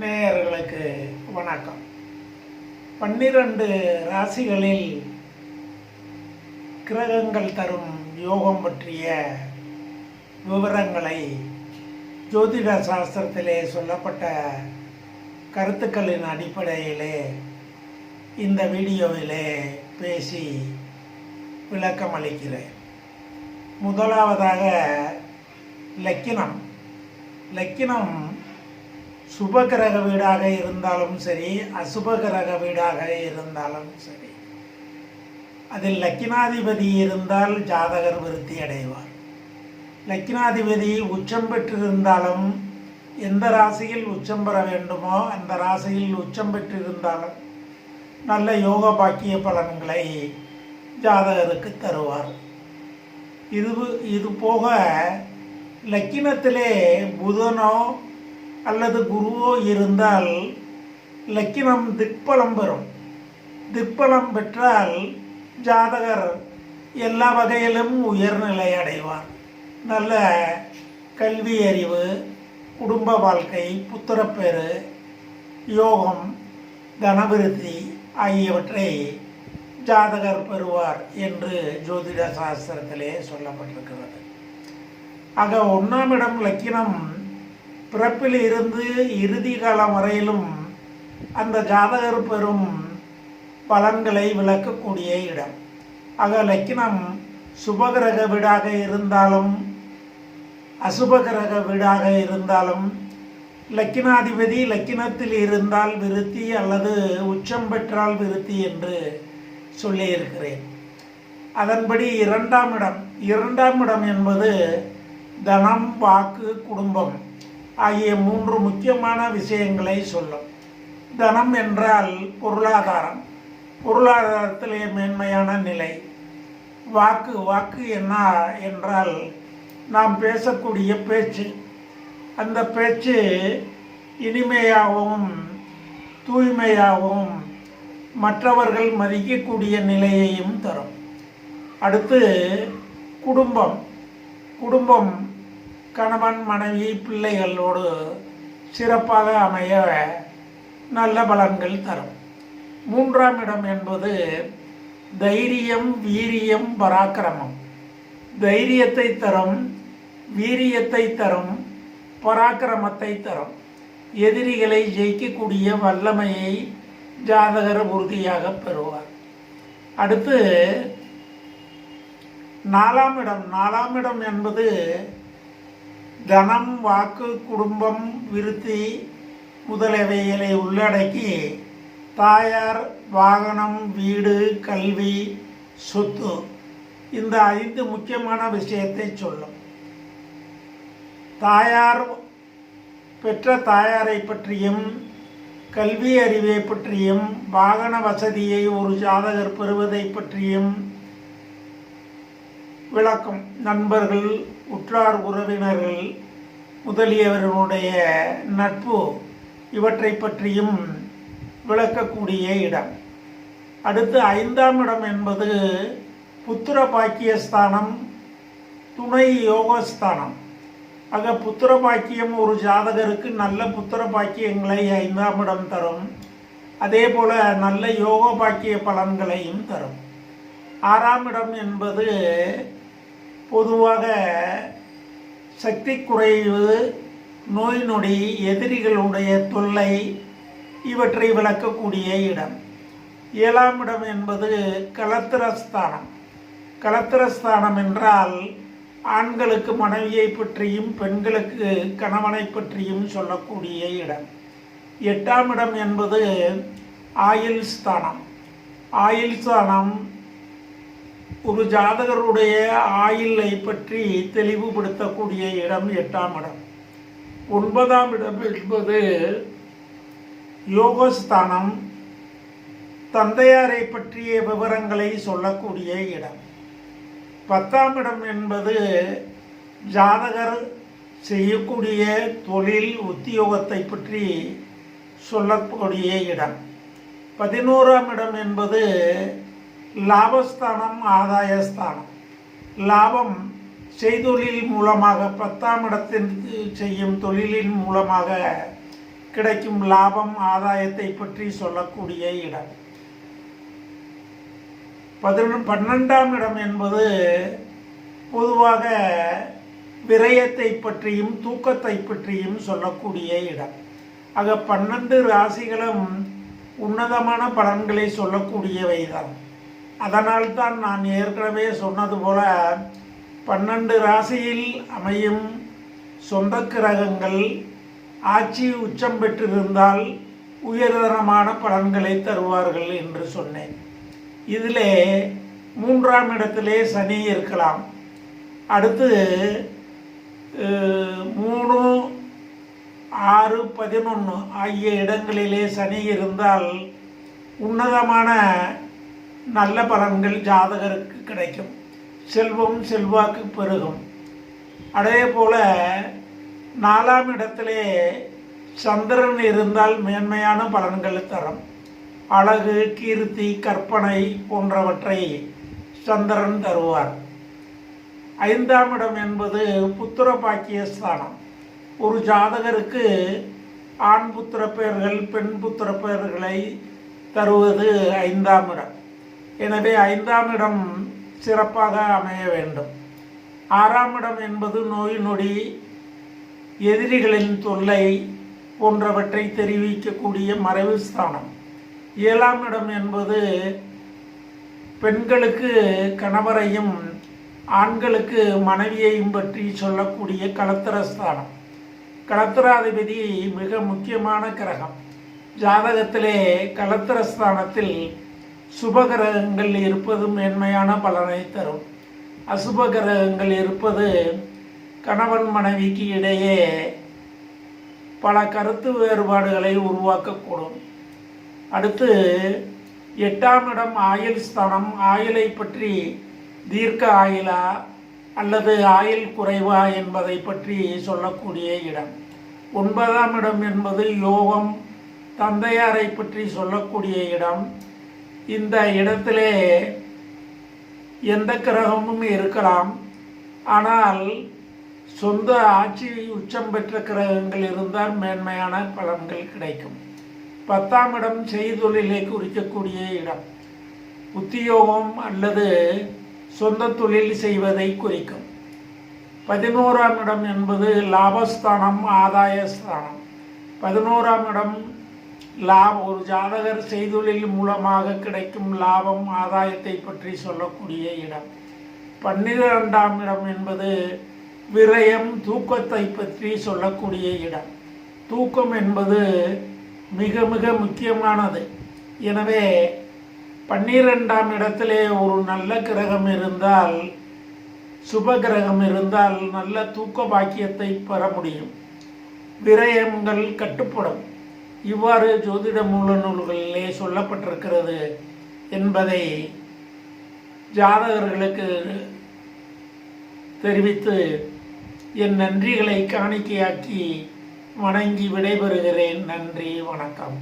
நேயர்களுக்கு வணக்கம். 12 ராசிகளில் கிரகங்கள் தரும் யோகம் பற்றிய விவரங்களை ஜோதிட சாஸ்திரத்திலே சொல்லப்பட்ட கருத்துக்களின் அடிப்படையிலே இந்த வீடியோவிலே பேசி விளக்கம் அளிக்கிறேன். முதலாவதாக லக்கினம் சுபகிரக வீடாக இருந்தாலும் சரி, அசுபகிரக வீடாக இருந்தாலும் சரி, அதில் லக்கினாதிபதி இருந்தால் ஜாதகர் விருத்தி அடைவார். லக்கினாதிபதி உச்சம் பெற்றிருந்தாலும், எந்த ராசியில் உச்சம் பெற வேண்டுமோ அந்த ராசியில் உச்சம் பெற்றிருந்தாலும் நல்ல யோக பாக்கிய பலன்களை ஜாதகருக்கு தருவார். இது போக லக்கினத்திலே புதனோ அல்லது குருவோ இருந்தால் லக்கினம் திக்பலம் பெறும். திக்பலம் பெற்றால் ஜாதகர் எல்லா வகையிலும் உயர்நிலை அடைவார். நல்ல கல்வி அறிவு, குடும்ப வாழ்க்கை, புத்திரப்பேறு, யோகம், தனவிருத்தி ஆகியவற்றை ஜாதகர் பெறுவார் என்று ஜோதிட சாஸ்திரத்திலே சொல்லப்பட்டிருக்கிறது. ஆக 1ஆம் இடம் லக்கினம் பிறப்பில் இருந்து இறுதி காலம் வரையிலும் அந்த ஜாதகர் பெறும் பலன்களை விளக்கக்கூடிய இடம். ஆக லக்கினம் சுபகிரக வீடாக இருந்தாலும் அசுபகிரக வீடாக இருந்தாலும் லக்கினாதிபதி லக்கினத்தில் இருந்தால் விருத்தி அல்லது உச்சம் பெற்றால் விருத்தி என்று சொல்லியிருக்கிறேன். அதன்படி 2ஆம் இடம் என்பது தனம், வாக்கு, குடும்பம் ஆகிய 3 முக்கியமான விஷயங்களை சொல்லும். தனம் என்றால் பொருளாதாரத்திலே மேன்மையான நிலை. வாக்கு என்ன என்றால் நாம் பேசக்கூடிய பேச்சு. அந்த பேச்சு இனிமையாகவும் தூய்மையாகவும் மற்றவர்கள் மதிக்கக்கூடிய நிலையையும் தரும். அடுத்து குடும்பம் கணவன், மனைவி, பிள்ளைகளோடு சிறப்பாக அமைய நல்ல பலன்கள் தரும். 3ஆம் இடம் என்பது தைரியம், வீரியம், பராக்கிரமம். தைரியத்தை தரும், வீரியத்தை தரும், பராக்கிரமத்தை தரும். எதிரிகளை ஜெயிக்கக்கூடிய வல்லமையை ஜாதகர் உறுதியாக பெறுவார். அடுத்து 4ஆம் இடம் என்பது தனம், வாக்கு, குடும்பம், விருத்தி முதலியவைகளை உள்ளடக்கி தாயார், வாகனம், வீடு, கல்வி, சொத்து இந்த 5 முக்கியமான விஷயத்தை சொல்லும். பெற்ற தாயாரை பற்றியும், கல்வி அறிவை பற்றியும், வாகன வசதியை ஒரு ஜாதகர் பெறுவதை பற்றியும் விளக்கும். நண்பர்கள், உற்றார் உறவினர்கள் முதலியவர்களுடைய நட்பு இவற்றை பற்றியும் விளக்கக்கூடிய இடம். அடுத்து 5ஆம் இடம் என்பது புத்திர பாக்கியஸ்தானம், துணை யோகஸ்தானம். ஆக புத்திர பாக்கியம் ஒரு ஜாதகருக்கு நல்ல புத்திர பாக்கியங்களை 5ஆம் இடம் தரும். அதே போல நல்ல யோக பாக்கிய பலன்களையும் தரும். 6ஆம் இடம் என்பது பொதுவாக சக்தி குறைவு, நோய் நொடி, எதிரிகளுடைய தொல்லை இவற்றை விளக்கக்கூடிய இடம். 7ஆம் இடம் என்பது கலத்திரஸ்தானம் என்றால் ஆண்களுக்கு மனைவியை பற்றியும் பெண்களுக்கு கணவனை பற்றியும் சொல்லக்கூடிய இடம். 8ஆம் இடம் என்பது ஆயுள் ஸ்தானம். ஒரு ஜாதகருடைய ஆயுளை பற்றி தெளிவுபடுத்தக்கூடிய இடம் 8ஆம் இடம். 9ஆம் இடம் என்பது யோகஸ்தானம், தந்தையாரை பற்றிய விவரங்களை சொல்லக்கூடிய இடம். 10ஆம் இடம் என்பது ஜாதகர் செய்யக்கூடிய தொழில், உத்தியோகத்தை பற்றி சொல்லக்கூடிய இடம். 11ஆம் இடம் என்பது லாபஸ்தானம், ஆதாயஸ்தானம். லாபம் செய்தொழில் மூலமாக 10ஆம் இடத்தில் செய்யும் தொழிலின் மூலமாக கிடைக்கும் லாபம் ஆதாயத்தை பற்றி சொல்லக்கூடிய இடம். 12ஆம் இடம் என்பது பொதுவாக விரயத்தை பற்றியும் தூக்கத்தை பற்றியும் சொல்லக்கூடிய இடம். ஆக 12 ராசிகளும் உன்னதமான பலன்களை சொல்லக்கூடியவைதான். அதனால்தான் நான் ஏற்கனவே சொன்னது போல 12 ராசியில் அமையும் சொந்த கிரகங்கள் ஆட்சி உச்சம் பெற்றிருந்தால் உயர்தரமான பலன்களை தருவார்கள் என்று சொன்னேன். இதிலே 3ஆம் இடத்திலே சனி இருக்கலாம். அடுத்து 3, 6, 11 ஆகிய இடங்களிலே சனி இருந்தால் உன்னதமான நல்ல பலன்கள் ஜாதகருக்கு கிடைக்கும். செல்வம் செல்வாக்கு பெருகும். அதே போல 4ஆம் இடத்திலே சந்திரன் இருந்தால் மேன்மையான பலன்கள் தரும். அழகு, கீர்த்தி, கற்பனை போன்றவற்றை சந்திரன் தருவார். 5ஆம் இடம் என்பது புத்திர பாக்கியஸ்தானம். ஒரு ஜாதகருக்கு ஆண் புத்திர பெயர்கள், பெண் புத்திர பெயர்களை தருவது 5ஆம் இடம். எனவே 5ஆம் இடம் சிறப்பாக அமைய வேண்டும். 6ஆம் இடம் என்பது நோய் நொடி, எதிரிகளின் தொல்லை போன்றவற்றை தெரிவிக்கக்கூடிய மறைவு ஸ்தானம். 7ஆம் இடம் என்பது பெண்களுக்கு கணவரையும் ஆண்களுக்கு மனைவியையும் பற்றி சொல்லக்கூடிய களத்திரஸ்தானம். களத்திராதிபதி மிக முக்கியமான கிரகம். ஜாதகத்திலே களத்திரஸ்தானத்தில் சுபகிரகங்கள் இருப்பது மேன்மையான பலனை தரும். அசுப கிரகங்கள் இருப்பது கணவன் மனைவிக்கு இடையே பல கருத்து வேறுபாடுகளை உருவாக்கக்கூடும். அடுத்து 8ஆம் இடம் ஆயுள் ஸ்தானம். ஆயுளை பற்றி தீர்க்க ஆயுளா அல்லது ஆயுள் குறைவா என்பதை பற்றி சொல்லக்கூடிய இடம். 9ஆம் இடம் என்பது யோகம், தந்தையாரை பற்றி சொல்லக்கூடிய இடம். இந்த இடத்திலே எந்த கிரகமும் இருக்கலாம். ஆனால் சொந்த ஆட்சி உச்சம் பெற்ற கிரகங்கள் இருந்தால் மேன்மையான பலன்கள் கிடைக்கும். 10ஆம் இடம் செய்தொழிலை குறிக்கக்கூடிய இடம். உத்தியோகம் அல்லது சொந்த தொழில் செய்வதை குறிக்கும். 11ஆம் இடம் என்பது லாபஸ்தானம், ஆதாயஸ்தானம். 11ஆம் இடம் ஒரு ஜாதகர் செய்தொழில் மூலமாக கிடைக்கும் லாபம், ஆதாயத்தை பற்றி சொல்லக்கூடிய இடம். 12ஆம் இடம் என்பது விரயம், தூக்கத்தை பற்றி சொல்லக்கூடிய இடம். தூக்கம் என்பது மிக மிக முக்கியமானது. எனவே 12ஆம் இடத்திலே ஒரு நல்ல கிரகம் இருந்தால், சுப கிரகம் இருந்தால் நல்ல தூக்க பாக்கியத்தை பெற முடியும். விரயங்கள் கட்டுப்படும். இவ்வாறு ஜோதிட மூல நூல்களிலே சொல்லப்பட்டிருக்கிறது என்பதை ஜாதகர்களுக்கு தெரிவித்து என் நன்றிகளை காணிக்கையாக்கி வணங்கி விடைபெறுகிறேன். நன்றி, வணக்கம்.